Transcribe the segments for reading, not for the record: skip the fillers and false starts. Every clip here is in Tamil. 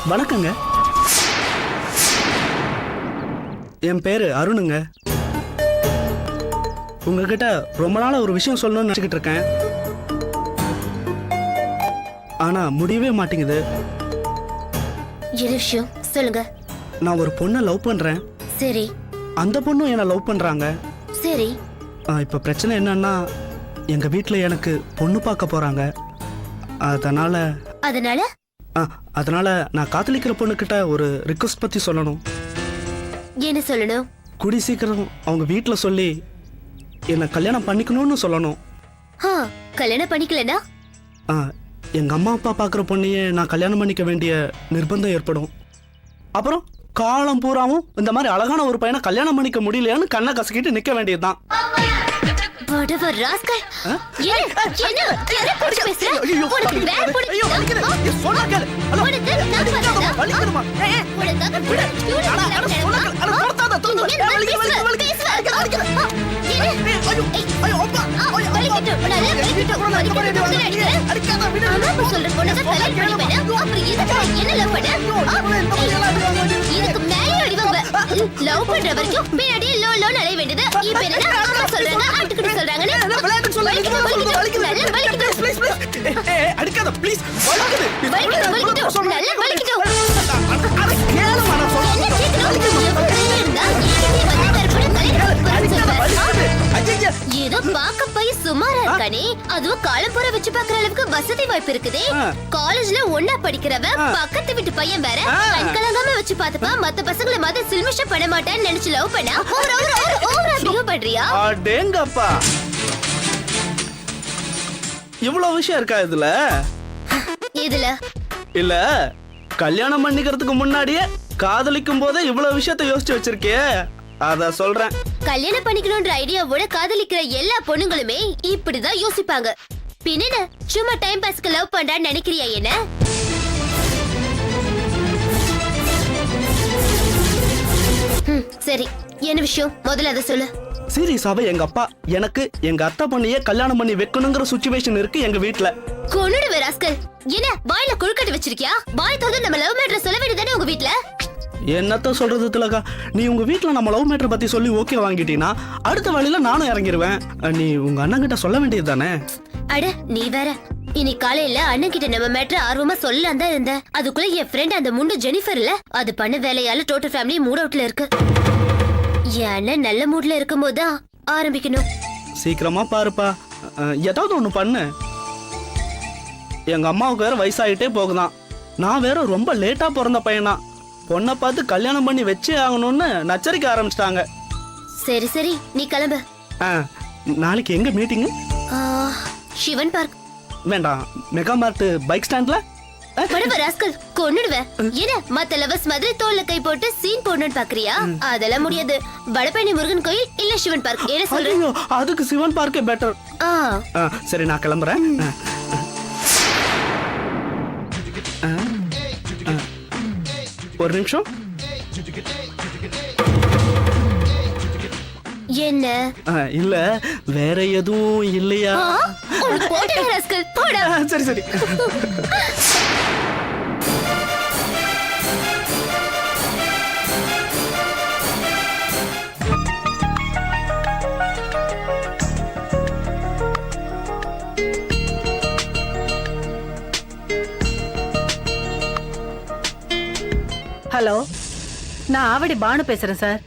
வணக்கங்க. என் பேரு அருணுங்க. உங்ககிட்ட ரொம்ப நாளா ஒரு விஷயம் சொல்லணும்னு நினைச்சுக்கிட்டு இருக்கேன். ஆனா முடியவே மாட்டேங்குது. என்ன விஷயம் சொல்லுங்க. நான் ஒரு பொண்ணை லவ் பண்றேன். சரி. அந்த பொண்ணும் என்ன லவ் பண்றாங்க. சரி. இப்ப பிரச்சனை என்னன்னா, எங்க வீட்டுல எனக்கு பொண்ணு பார்க்க போறாங்க. அதனால நான் காதலிக்கிற பொண்ணுகிட்ட ஒரு ரிக்வெஸ்ட் பத்தி சொல்லணும். என்ன சொல்லணும்? கூடி சீக்கிரம் அவங்க வீட்டுல சொல்லி என்ன கல்யாணம் பண்ணிக்கணும்னு சொல்லணும். கல்யாணம் பண்ணிக்கலனா எங்க அம்மா அப்பா பாக்குற பொண்ணையே நான் கல்யாணம் பண்ணிக்க வேண்டிய நிர்பந்தம் ஏற்படும். அப்புறம் காலம் பூராவும் இந்த மாதிரி அழகான ஒரு பையனை கல்யாணம் பண்ணிக்க முடியலையான்னு கண்ணை கசக்கிட்டு நிக்க வேண்டியதுதான். லவ் பண்ற வரைக்கும் பின்னாடியே லோ லோ அலைய வேண்டியது. இப்ப என்ன அம்மா சொல்றாங்க ஆட்டுக்கிட்டு சொல்றாங்கன்னு அடிக்காத ப்ளீஸ். ஏதோ பாக்க போய் சுமாரா இருக்கானே, அதுவும் காலம்புற வச்சு பாக்குற அளவுக்கு வசதி வாய்ப்பு இருக்குதே. காலேஜ்ல ஒன்னா படிக்கிறவ பக்கத்து வீட்டு பையன் வேற கண்கலங்காம வச்சு பாத்துப்பா. மத்த பசங்களை மாதிரி சில்மிஷ பண்ண மாட்டான்னு நினைச்சு லவ் பண்ணா ஓவரா பிஹேவ் பண்றியா? அடேங்கப்பா, இவ்வளவு விஷயம் இருக்கா இதுல? இல்ல கல்யாணம் பண்ணிக்கிறதுக்கு முன்னாடியே காதலிக்கும் போதே இவ்வளவு விஷயத்தை யோசிச்சு வச்சிருக்கே, அத சொல்றேன். கல்யாணம் பண்ணிக்கணும்ன்ற ஐடியாவோட காதலிக்கிற எல்லா பொண்ணுங்களுமே இப்படிதான் யோசிப்பாங்க. பின்ன சும்மா டைம் பாஸ்க்கு லவ் பண்றான்னு நினைக்கிறியா? என்ன சரி, என்ன விஷயம் முதல்ல அத சொல்லு. சீரியஸாவே எங்க அப்பா எனக்கு எங்க அத்தை பொண்ணையே கல்யாணம் பண்ணி வைக்கணுங்கிற சிச்சுவேஷன் இருக்கு எங்க வீட்ல. கொன்னுடுவே ராஸ்கல். என்ன வாயில குழுக்கட்டு வச்சிருக்கியா? வாய் தோது நம்ம லவ் மேட்டர் சொல்ல வேண்டியதானே உங்க வீட்ல. என்னத்த சொல்றது திலகா, நீ உங்க வீட்ல நம்ம லவ் மேட்டர் பத்தி சொல்லி ஓகே வாங்கிட்டீனா அடுத்த வழியில நானும் இறங்கிடுவேன். நீ உங்க அண்ணன் கிட்ட சொல்ல வேண்டியது தானே. அட நீ வேற. இன்னைக்கு காலையில அண்ணன் கிட்ட நம்ம மேட்டர் ஆர்வமா சொல்லலாம் தான் இருந்த. அதுக்குள்ள என் ஃப்ரெண்ட் அந்த முண்டு ஜெனிஃபர் இல்ல, அது பண்ண வேலையால டோட்டல் ஃபேமிலி மூட் அவுட்ல இருக்கு. என் அண்ணன் நல்ல மூட்ல இருக்கும் போதுதான் ஆரம்பிக்கணும். சீக்கிரமா பாருப்பா, ஏதாவது ஒண்ணு பண்ணு. எங்க அம்மாவுக்கு வேற வயசாயிட்டே போகுதான். நான் வேற ரொம்ப லேட்டா பிறந்த பையனா. பொண்ணை பார்த்து கல்யாணம் பண்ணி வச்சே ஆகணும்னு நச்சரிக்க ஆரம்பிச்சிட்டாங்க. சரி சரி, நீ கிளம்பு. நாளைக்கு எங்க மீட்டிங்? சிவன் பார்க். வேண்டாம், மெகா மார்ட் பைக் ஸ்டாண்ட்ல. கொன்னுடுவேன். என்ன மத்த லவர்ஸ் மாதிரி தோல்ல கை போட்டு சீன் போடணும்னு பாக்குறியா? அதெல்லாம் முடியாது. வடபழனி முருகன் கோயில் இல்ல சிவன் பார்க், என்ன சொல்ற? அதுக்கு சிவன் பார்க்கே பெட்டர். சரி, நான் கிளம்புறேன். ஒரு நிமிஷம். என்ன? இல்ல வேற எதுவும் இல்லையா? சரி சரி. ஹலோ, நான் ஆவடி பானு பேசுறேன் சார்.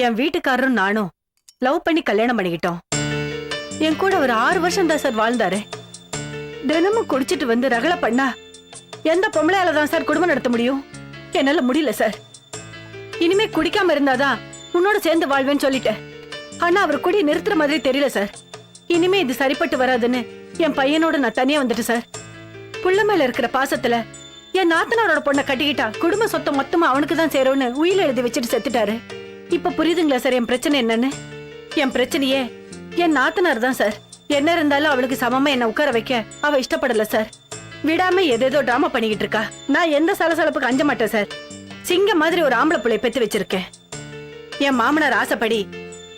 என் வீட்டுக்காரரும் நானும் லவ் பண்ணி கல்யாணம் பண்ணிக்கிட்டோம். என் கூட ஒரு 6 வருஷம் தான் சார் வாழ்ந்தாரு. தினமும் குடிச்சிட்டு வந்து ரகலை பண்ணா எந்த பொம்பளையால தான் சார் குடும்பம் நடத்த முடியும்? என்னால முடியல சார். இனிமே குடிக்காம இருந்தாதான் உன்னோட சேர்ந்து வாழ்வேன்னு சொல்லிட்டேன். ஆனா அவர் குடி நிறுத்துற மாதிரி தெரியல சார். இனிமே இது சரிப்பட்டு வராதுன்னு என் பையனோட நான் தனியா வந்துட்டு சார். புள்ள மேல இருக்கிற பாசத்துல என் நாத்தனாரோட பொண்ணை கட்டிக்கிட்டா குடும்ப சொத்தை மொத்தமா அவனுக்கு தான் சேரும்னு உயிர் எழுதி வச்சுட்டு செத்துட்டாரு. இப்ப புரியுதுங்களா சார் என் பிரச்சனை என்னன்னு? என் பிரச்சனையே என் நாத்தனார் தான் சார். என்ன இருந்தாலும் அவளுக்கு சமமா என்ன உட்கார வைக்க அவ இஷ்டப்படல சார். விடாம ஏதேதோ டிராமா பண்ணிக்கிட்டு இருக்கா. நான் எந்த சலசலப்புக்கு அஞ்ச மாட்டேன் சார். சிங்க மாதிரி ஒரு ஆம்பளை பிள்ளை பெத்து வச்சிருக்கேன். என் மாமனார் ஆசைப்படி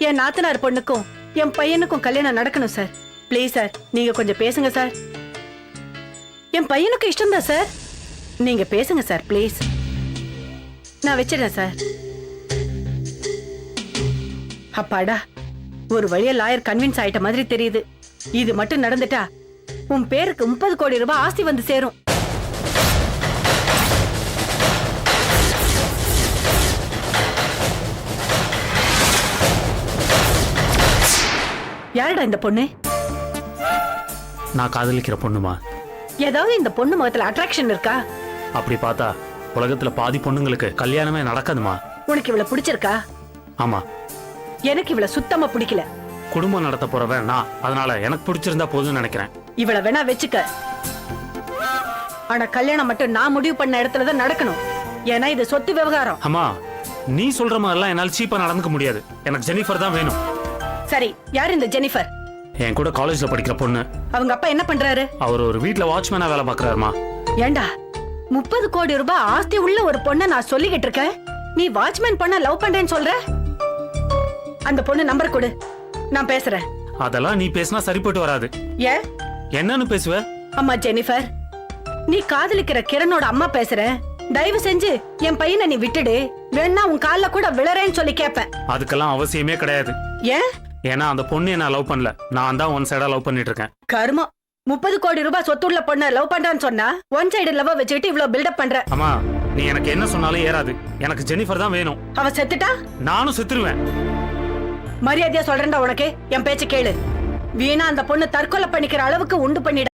என் நாத்தனார் பொண்ணுக்கும் என் பையனுக்கும் கல்யாணம் நடக்கணும் சார். ப்ளீஸ் சார், நீங்க கொஞ்சம் பேசுங்க சார். என் பையனுக்கு இஷ்டம் தான் சார். நீங்க பேசுங்க சார் ப்ளீஸ். நான் வச்சிடறேன் சார். அப்பாடா, ஒரு வழியா லாயர் கன்வின்ஸ் ஆயிட்ட மாதிரி தெரியுது. இது மட்டும் நடந்துட்டா உன் பேருக்கு 30 கோடி ரூபாய் ஆஸ்தி வந்து சேரும். யாருடா இந்த பொண்ணு? நான் காதலிக்கிற பொண்ணுமா? ஏதாவது இந்த பொண்ணு முகத்துல அட்ராக்ஷன் இருக்கா? அப்படி பார்த்தா உலகத்துல பாதி பொண்ணுங்களுக்கு கல்யாணமே நடக்காதுமா. உனக்கு இவள பிடிச்சிருக்கா? ஆமா. எனக்கு இவள சுத்தமா பிடிக்கல. குடும்பம் நடத்த போறவன் நான், அதனால எனக்கு பிடிச்சிருந்தா போதும்னு நினைக்கிறேன். இவள வேணா வச்சுக்க. ஆனா கல்யாணம் மட்டும் நான் முடிவு பண்ண இடத்துலதான் நடக்கணும். ஏன்னா இது சொத்து விவகாரம். அம்மா, நீ சொல்ற மாதிரிலாம் என்னால சீப்பா நடந்துக்க முடியாது. எனக்கு ஜெனிஃபர் தான் வேணும். சரி, யார் இந்த ஜெனிஃபர்? என் கூட காலேஜ்ல படிக்கிற பொண்ணு. அவங்க அப்பா என்ன பண்றாரு? அவர் ஒரு வீட்ல வாட்ச்மேனா வேலை பாக்குறாருமா. ஏண்டா, 30 கோடி ரூபாய் ஆஸ்தி உள்ள ஒரு பொண்ணை நான் சொல்லிக்கிட்டு இருக்கேன். நீ வாட்ச்மேன் பொண்ண லவ் பண்றேன்னு சொல்ற? அந்த பொண்ணு நம்பர் கொடு, நான் பேசுறேன். அதெல்லாம் நீ பேசினா சரிப்பட்டு வராது. ஏன்? என்னன்னு பேசுவ? அம்மா ஜெனிஃபர், நீ காதலிக்கிற கிரணோட அம்மா பேசுற. தயவு செஞ்சு என் பையனை நீ விட்டுடு. வேணா உன் கால்ல கூட விழறேன்னு சொல்லி கேப்பேன். அதுக்கெல்லாம் அவசியமே கிடையாது. ஏன்? ஏன்னா அந்த பொண்ணு என்ன லவ் பண்ணல, நான் தான் ஒன் சைடா லவ் பண்ணிட்டு இருக்கேன். கர்மம். 30 கோடி ரூபாய் சொத்துள்ள பொண்ண லவ் பண்றான்னு சொன்னா ஒன் சைடு லவ் வச்சுக்கிட்டு இவ்வளவு பில்டப் பண்ற. அம்மா, நீ எனக்கு என்ன சொன்னாலும் ஏறாது. எனக்கு ஜெனிஃபர் தான் வேணும். அவ செத்துட்டா நானும் செத்துருவேன். மரியாதையா சொல்றேன்டா உனக்கு. என் பேச்சு கேளு. வீணா அந்த பொண்ணு தற்கொலை பண்ணிக்கிற அளவுக்கு உண்டு பண்ணிட.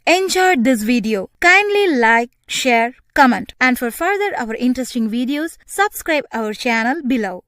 enjoyed this video, kindly like, share, comment, and for further our interesting videos, subscribe our channel below.